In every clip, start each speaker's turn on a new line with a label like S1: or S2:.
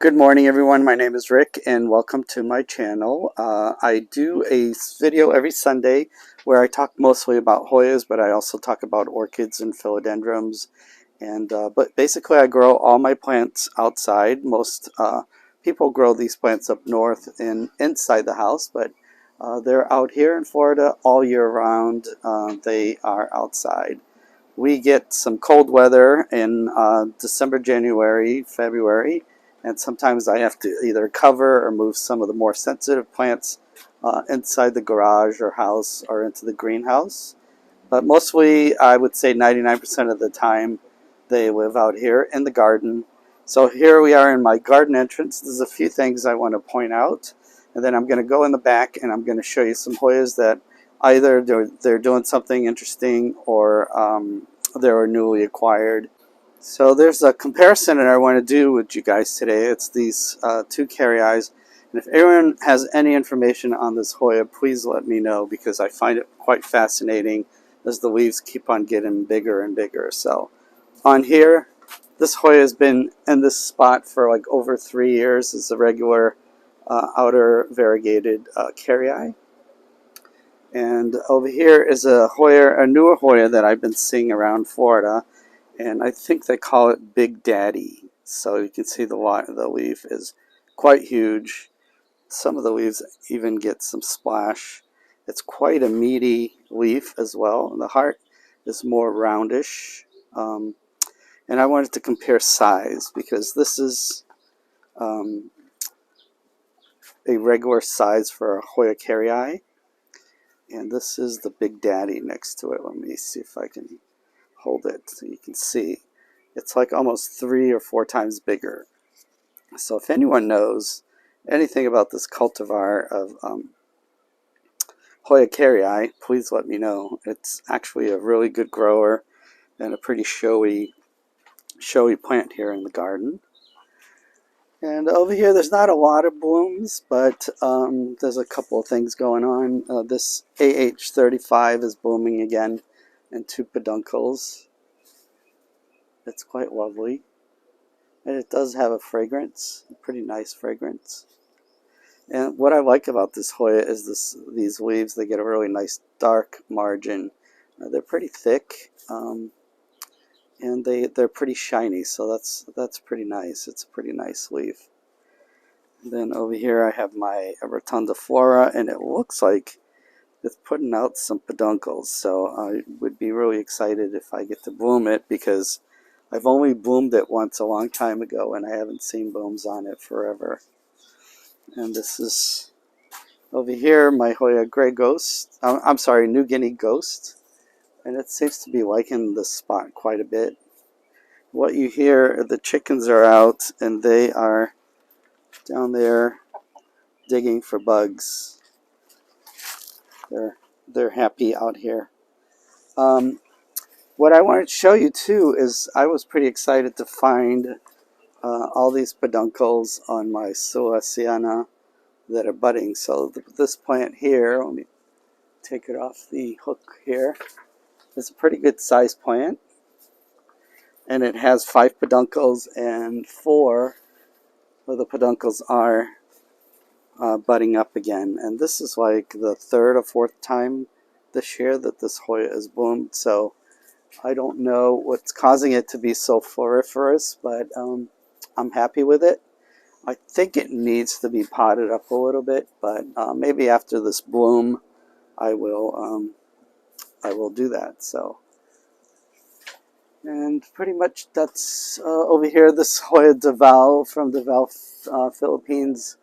S1: Good morning, everyone. My name is Rick, and welcome to my channel. I do a video every Sunday where I talk mostly about Hoyas, but I also talk about orchids and philodendrons. But basically, I grow all my plants outside. Most people grow these plants up north and inside the house, but they're out here in Florida all year round. They are outside. We get some cold weather in December, January, February, and sometimes I have to either cover or move some of the more sensitive plants inside the garage or house or into the greenhouse. But mostly, I would say 99% of the time, they live out here in the garden. So here we are in my garden entrance. There's a few things I want to point out. And then I'm going to go in the back and I'm going to show you some Hoyas that either they're doing something interesting or they're newly acquired. So there's a comparison that I want to do with you guys today. It's these two carryi. And if anyone has any information on this Hoya, please let me know because I find it quite fascinating as the leaves keep on getting bigger and bigger. So on here, this Hoya has been in this spot for like over 3 years. It's a regular outer variegated carryi. And over here is a newer Hoya that I've been seeing around Florida, and I think they call it Big Daddy. So you can see the leaf is quite huge. Some of the leaves even get some splash. It's quite a meaty leaf as well. The heart is more roundish. And I wanted to compare size because this is a regular size for a Hoya carryi. And this is the Big Daddy next to it. Let me see if I can hold it so you can see. It's like almost 3 or 4 times bigger. So if anyone knows anything about this cultivar of Hoya carryi, please let me know. It's actually a really good grower and a pretty showy plant here in the garden. And over here, there's not a lot of blooms, but there's a couple of things going on. This AH35 is blooming again, and 2 peduncles. It's quite lovely. And it does have a fragrance, a pretty nice fragrance. And what I like about this Hoya is these leaves, they get a really nice dark margin. They're pretty thick. And they're pretty shiny, so that's pretty nice. It's a pretty nice leaf. And then over here I have my Multiflora, and it looks like it's putting out some peduncles. So I would be really excited if I get to bloom it because I've only bloomed it once a long time ago, and I haven't seen blooms on it forever. And this is over here my Hoya Gray Ghost. I'm sorry, New Guinea Ghost. And it seems to be liking this spot quite a bit. What you hear, the chickens are out and they are down there digging for bugs. They're happy out here. What I wanted to show you too is I was pretty excited to find all these peduncles on my Hoya Sienna that are budding. So this plant here, let me take it off the hook here. It's a pretty good sized plant, and it has 5 peduncles, and 4 of the peduncles are budding up again. And this is like the 3rd or 4th time this year that this Hoya is bloomed. So I don't know what's causing it to be so floriferous, but I'm happy with it. I think it needs to be potted up a little bit, but maybe after this bloom, I will do that. So, and pretty much that's over here. This Hoya Devao from Devao, Philippines.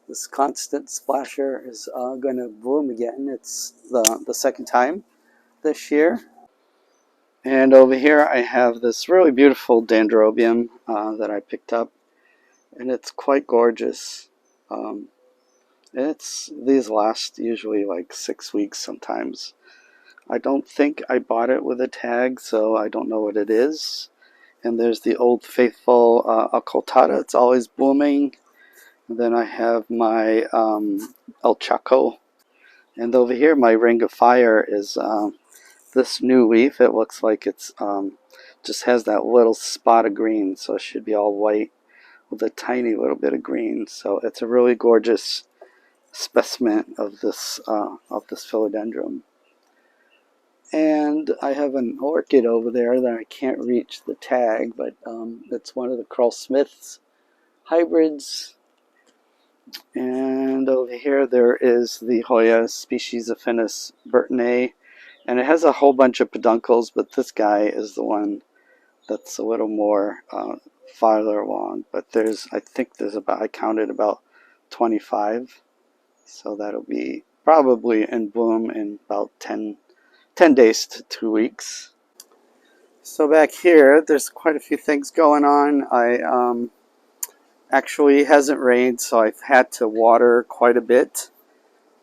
S1: This constant splasher is going to bloom again. It's the 2nd time this year. And over here I have this really beautiful dendrobium that I picked up, and it's quite gorgeous. These last usually like 6 weeks sometimes. I don't think I bought it with a tag, so I don't know what it is. And there's the Old Faithful occultata. It's always blooming. And then I have my El Chaco. And over here my Ring of Fire is this new leaf. It looks like it's just has that little spot of green, so it should be all white with a tiny little bit of green. So it's a really gorgeous specimen of this philodendron. And I have an orchid over there that I can't reach the tag, but it's one of the Carl Smith's hybrids. And over here there is the Hoya species Affinis Burtonae, and it has a whole bunch of peduncles, but this guy is the one that's a little more farther along. But I think there's about, I counted about 25, so that'll be probably in bloom in about 10 days to 2 weeks. So back here, there's quite a few things going on. Actually, it hasn't rained, so I've had to water quite a bit.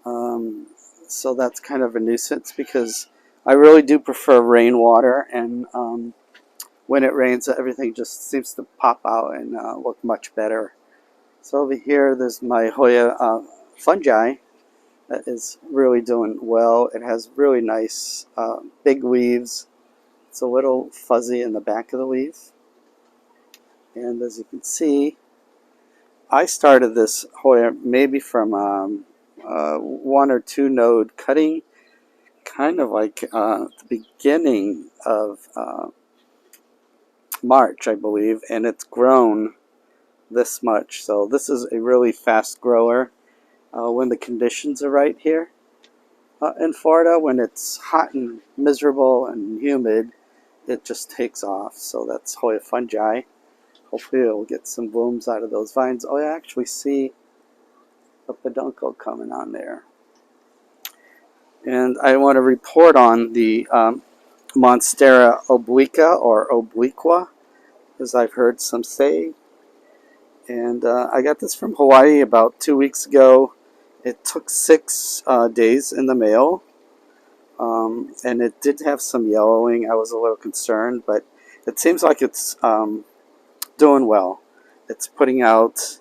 S1: So that's kind of a nuisance because I really do prefer rainwater, and when it rains, everything just seems to pop out and look much better. So over here, there's my Hoya fungi that is really doing well. It has really nice big leaves. It's a little fuzzy in the back of the leaf. And as you can see, I started this Hoya maybe from 1 or 2 node cutting, kind of like the beginning of March, I believe, and it's grown this much. So this is a really fast grower when the conditions are right here. In Florida, when it's hot and miserable and humid, it just takes off. So that's Hoya fungi. Hopefully it'll get some blooms out of those vines. Oh, I actually see a peduncle coming on there. And I want to report on the Monstera obliqua or obliqua, as I've heard some say. And I got this from Hawaii about 2 weeks ago. It took 6 days in the mail. And it did have some yellowing. I was a little concerned, but it seems like it's doing well. It's putting out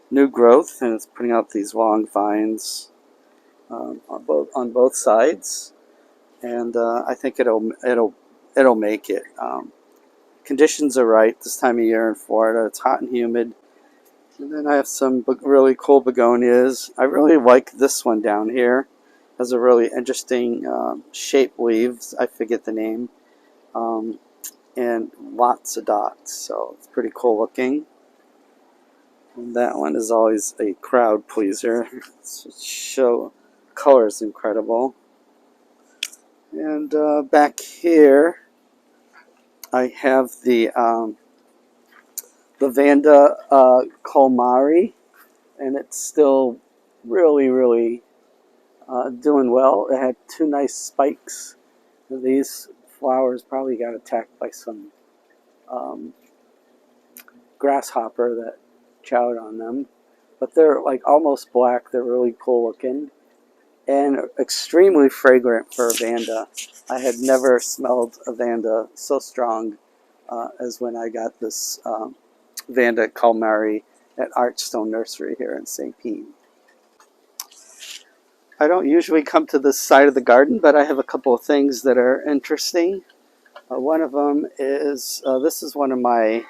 S1: new growth, and it's putting out these long vines on both sides, and I think it'll make it. Conditions are right this time of year in Florida. It's hot and humid. And then I have some really cool begonias. I really like this one down here. It has a really interesting shaped leaves. I forget the name. And lots of dots, so it's pretty cool looking. And that one is always a crowd pleaser. Show color is incredible. And back here, I have the Vanda Calmari, and it's still really doing well. It had 2 nice spikes. These flowers probably got attacked by some grasshopper that chowed on them, but they're like almost black. They're really cool looking and extremely fragrant for a Vanda. I had never smelled a Vanda so strong as when I got this Vanda Calmari at Archstone Nursery here in St. Pete. I don't usually come to this side of the garden, but I have a couple of things that are interesting. One of them is, this is one of my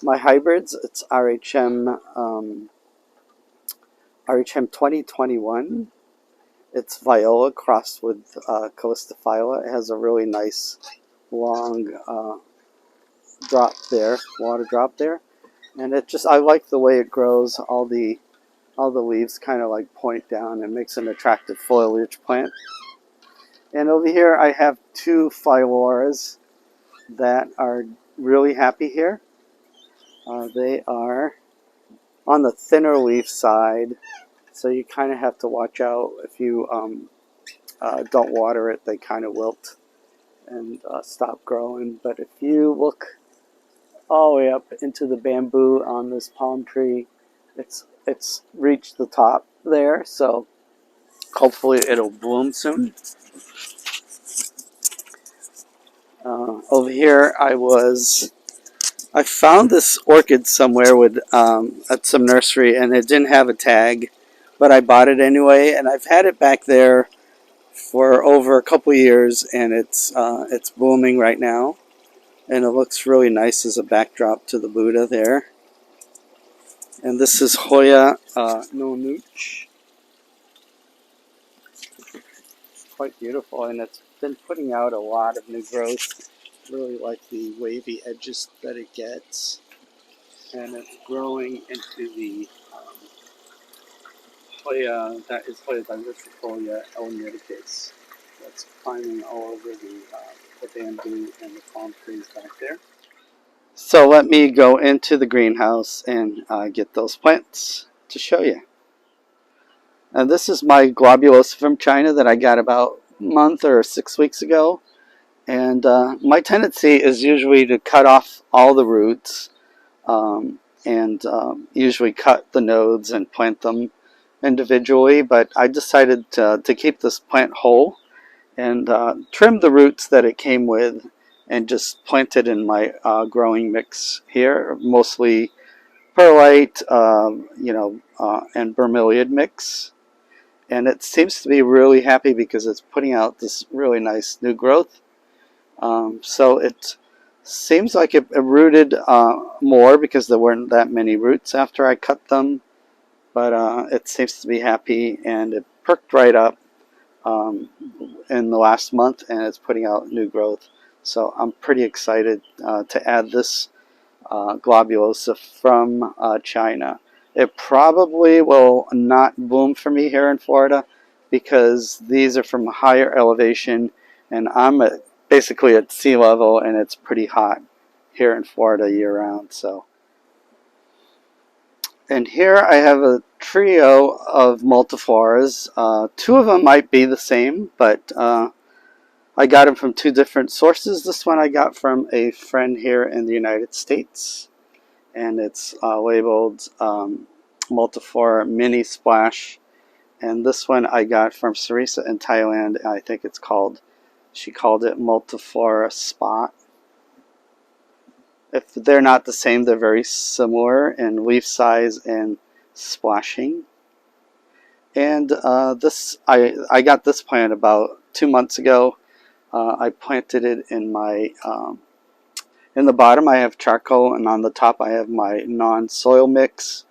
S1: hybrids. It's RHM 2021. It's Viola crossed with Calistophylla. It has a really nice long drop there, water drop there, and I like the way it grows. All the leaves kind of like point down and makes an attractive foliage plant. And over here I have 2 Phylloras that are really happy here. They are on the thinner leaf side, so you kind of have to watch out. If you don't water it, they kind of wilt and stop growing. But if you look all the way up into the bamboo on this palm tree, it's reached the top there, so hopefully it'll bloom soon. Over here I found this orchid somewhere at some nursery, and it didn't have a tag, but I bought it anyway, and I've had it back there for over a couple years, and it's blooming right now, and it looks really nice as a backdrop to the Buddha there. And this is Hoya no Nooch. Quite beautiful, and it's been putting out a lot of new growth. Really like the wavy edges that it gets, and it's growing into the Hoya that is Hoya diversifolia elongaticus. That's climbing all over the bamboo and the palm trees back there. So let me go into the greenhouse and get those plants to show you. And this is my Globulosa from China that I got about a month or 6 weeks ago. And my tendency is usually to cut off all the roots and usually cut the nodes and plant them individually. But I decided to keep this plant whole and trim the roots that it came with and just plant it in my growing mix here, mostly perlite, and bromeliad mix. And it seems to be really happy because it's putting out this really nice new growth. So it seems like it rooted more because there weren't that many roots after I cut them. But it seems to be happy, and it perked right up in the last month, and it's putting out new growth. So I'm pretty excited to add this Globulosa from China. It probably will not bloom for me here in Florida because these are from higher elevation, and I'm basically at sea level, and it's pretty hot here in Florida year round. So, and here I have a trio of multifloras. Two of them might be the same, but I got them from two different sources. This one I got from a friend here in the United States, and it's labeled Multiflora Mini Splash. And this one I got from Sarisa in Thailand. I think she called it Multiflora Spot. If they're not the same, they're very similar in leaf size and splashing. And I got this plant about 2 months ago. I planted it in my in the bottom I have charcoal, and on the top I have my non-soil mix.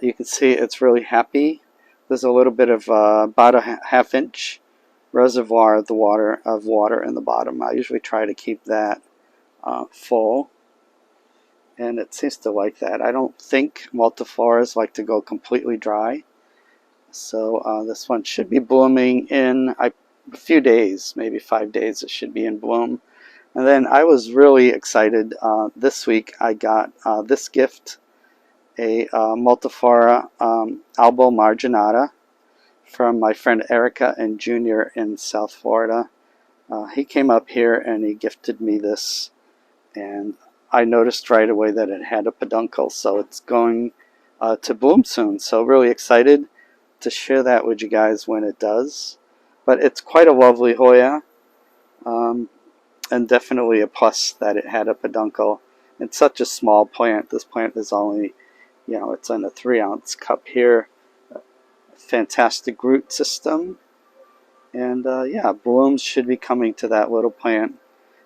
S1: You can see it's really happy. There's a little bit of about a half-inch reservoir of water in the bottom. I usually try to keep that full, and it seems to like that. I don't think multifloras like to go completely dry, so this one should be blooming in a few days, maybe 5 days. It should be in bloom. And then I was really excited. This week I got this gift, a Multiflora Albo Marginata from my friend Erica and Junior in South Florida. He came up here and he gifted me this, and I noticed right away that it had a peduncle, so it's going to bloom soon. So really excited to share that with you guys when it does. But it's quite a lovely Hoya. And definitely a plus that it had a peduncle. It's such a small plant. This plant is only, it's in a 3-ounce cup here. Fantastic root system. And yeah, blooms should be coming to that little plant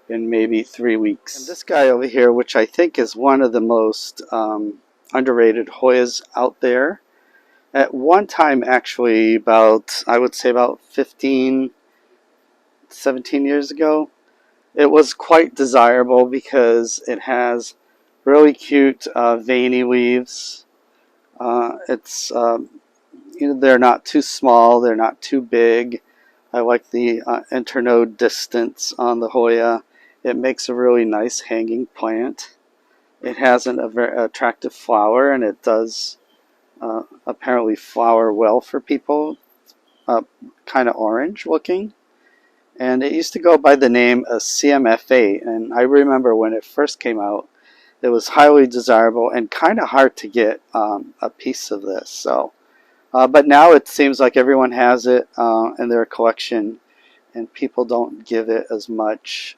S1: in maybe 3 weeks. And this guy over here, which I think is one of the most underrated Hoyas out there. At one time, actually, I would say about 15, 17 years ago, it was quite desirable because it has really cute veiny leaves. They're not too small, they're not too big. I like the internode distance on the Hoya. It makes a really nice hanging plant. It has a very attractive flower, and it does apparently flower well for people. Kind of orange looking. And it used to go by the name of CMFA, and I remember when it first came out, it was highly desirable and kind of hard to get a piece of this. So, but now it seems like everyone has it in their collection, and people don't give it as much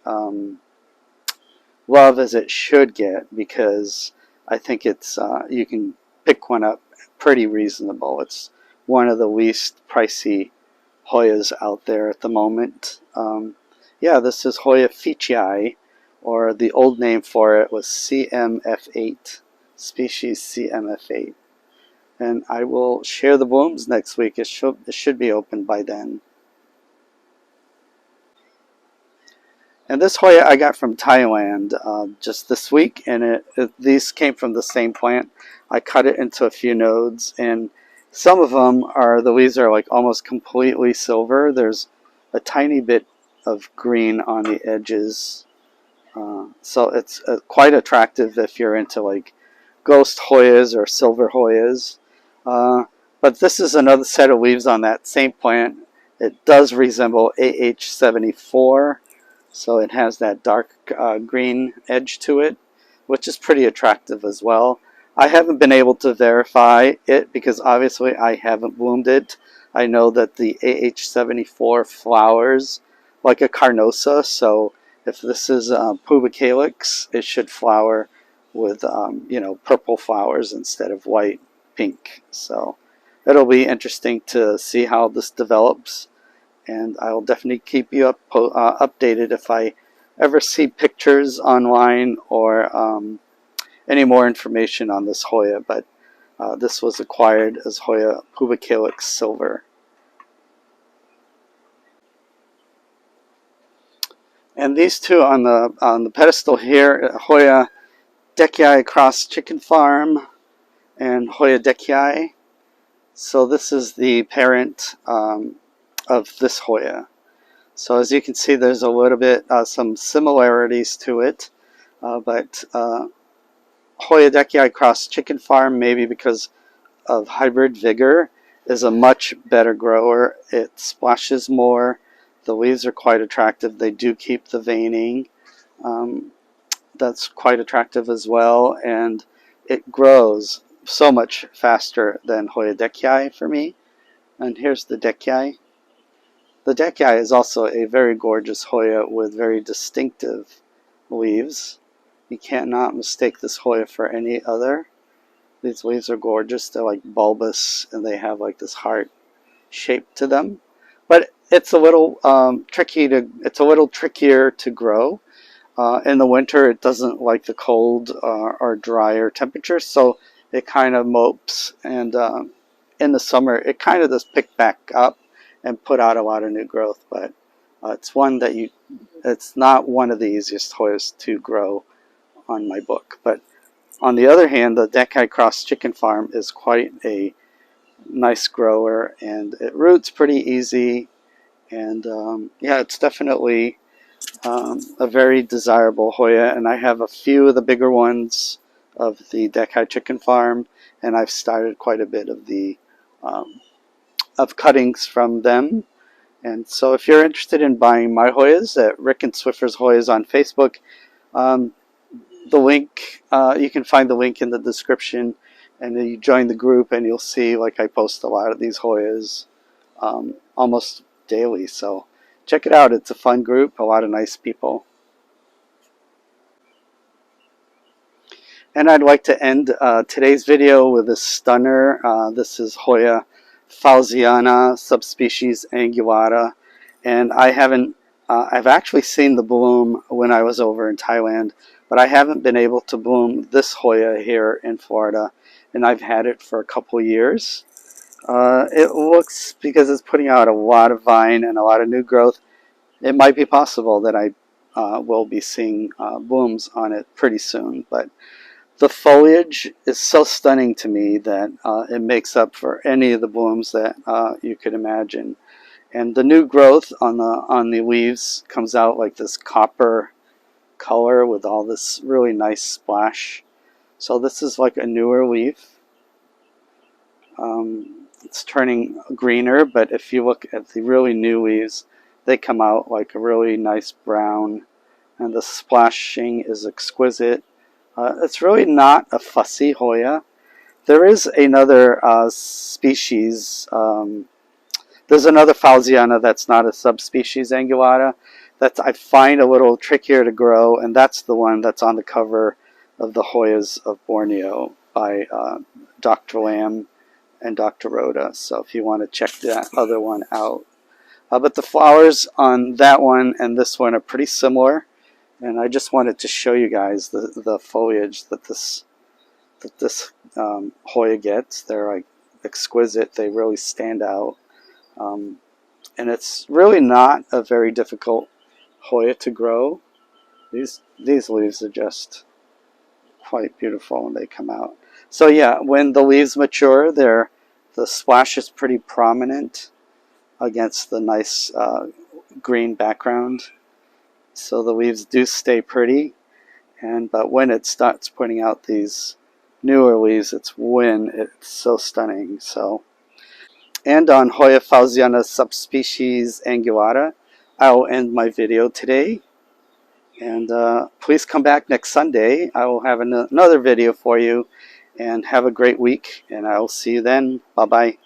S1: love as it should get, because I think it's you can pick one up pretty reasonable. It's one of the least pricey Hoyas out there at the moment. Yeah, this is Hoya Fichii, or the old name for it was CMF8, species CMF8. and I will share the blooms next week. It should be open by then. And this Hoya I got from Thailand just this week, and these came from the same plant. I cut it into a few nodes, and some of them the leaves are like almost completely silver. There's a tiny bit of green on the edges, so it's quite attractive if you're into like ghost Hoyas or silver Hoyas. But this is another set of leaves on that same plant. It does resemble AH74. So it has that dark green edge to it, which is pretty attractive as well. I haven't been able to verify it because obviously I haven't bloomed it. I know that the AH74 flowers like a carnosa, so if this is pubicalyx, it should flower with purple flowers instead of white, pink. So it'll be interesting to see how this develops. And I'll definitely keep you updated if I ever see pictures online or any more information on this Hoya. But this was acquired as Hoya pubicalyx silver. And these two on the pedestal here, Hoya Dekya cross chicken farm and Hoya Dekya. So this is the parent of this Hoya. So as you can see, there's a little bit some similarities to it, but Hoya Dekya cross chicken farm, maybe because of hybrid vigor, is a much better grower. It splashes more. The leaves are quite attractive. They do keep the veining. That's quite attractive as well, and it grows so much faster than Hoya Dekya for me. And here's the Dekya. The Dekya is also a very gorgeous Hoya with very distinctive leaves. You cannot mistake this Hoya for any other. These leaves are gorgeous. They're like bulbous and they have like this heart shape to them. But it's a little it's a little trickier to grow. In the winter, it doesn't like the cold or drier temperatures, so it kind of mopes. And in the summer, it kind of does pick back up and put out a lot of new growth. But it's one that it's not one of the easiest Hoyas to grow on my book. But on the other hand, the Dekya Cross Chicken Farm is quite a nice grower, and it roots pretty easy. And yeah, it's definitely a very desirable Hoya, and I have a few of the bigger ones of the Dekya Chicken Farm, and I've started quite a bit of the cuttings from them. And so if you're interested in buying my Hoyas at Rick and Swiffer's Hoyas on Facebook, the link, you can find the link in the description, and then you join the group and you'll see like I post a lot of these Hoyas almost daily. So check it out. It's a fun group, a lot of nice people. And I'd like to end today's video with a stunner. This is Hoya Fauziana, subspecies angulata. And I've actually seen the bloom when I was over in Thailand, but I haven't been able to bloom this Hoya here in Florida, and I've had it for a couple years. It looks, because it's putting out a lot of vine and a lot of new growth, it might be possible that I will be seeing blooms on it pretty soon. But the foliage is so stunning to me that it makes up for any of the blooms that you could imagine. And the new growth on the leaves comes out like this copper color with all this really nice splash. So this is like a newer leaf. It's turning greener, but if you look at the really new leaves, they come out like a really nice brown, and the splashing is exquisite. It's really not a fussy Hoya. There is another species. There's another Fauziana that's not a subspecies angulata that I find a little trickier to grow, and that's the one that's on the cover of the Hoyas of Borneo by Dr. Lamb and Dr. Rhoda. So if you want to check that other one out. But the flowers on that one and this one are pretty similar, and I just wanted to show you guys the foliage that this Hoya gets. They're like exquisite. They really stand out. And it's really not a very difficult Hoya to grow. These leaves are just quite beautiful when they come out. So yeah, when the leaves mature, the splash is pretty prominent against the nice green background. So the leaves do stay pretty, but when it starts putting out these newer leaves, it's when it's so stunning. So, and on Hoya Fauziana subspecies angulata, I'll end my video today. And please come back next Sunday. I will have another video for you. And have a great week. And I will see you then. Bye-bye.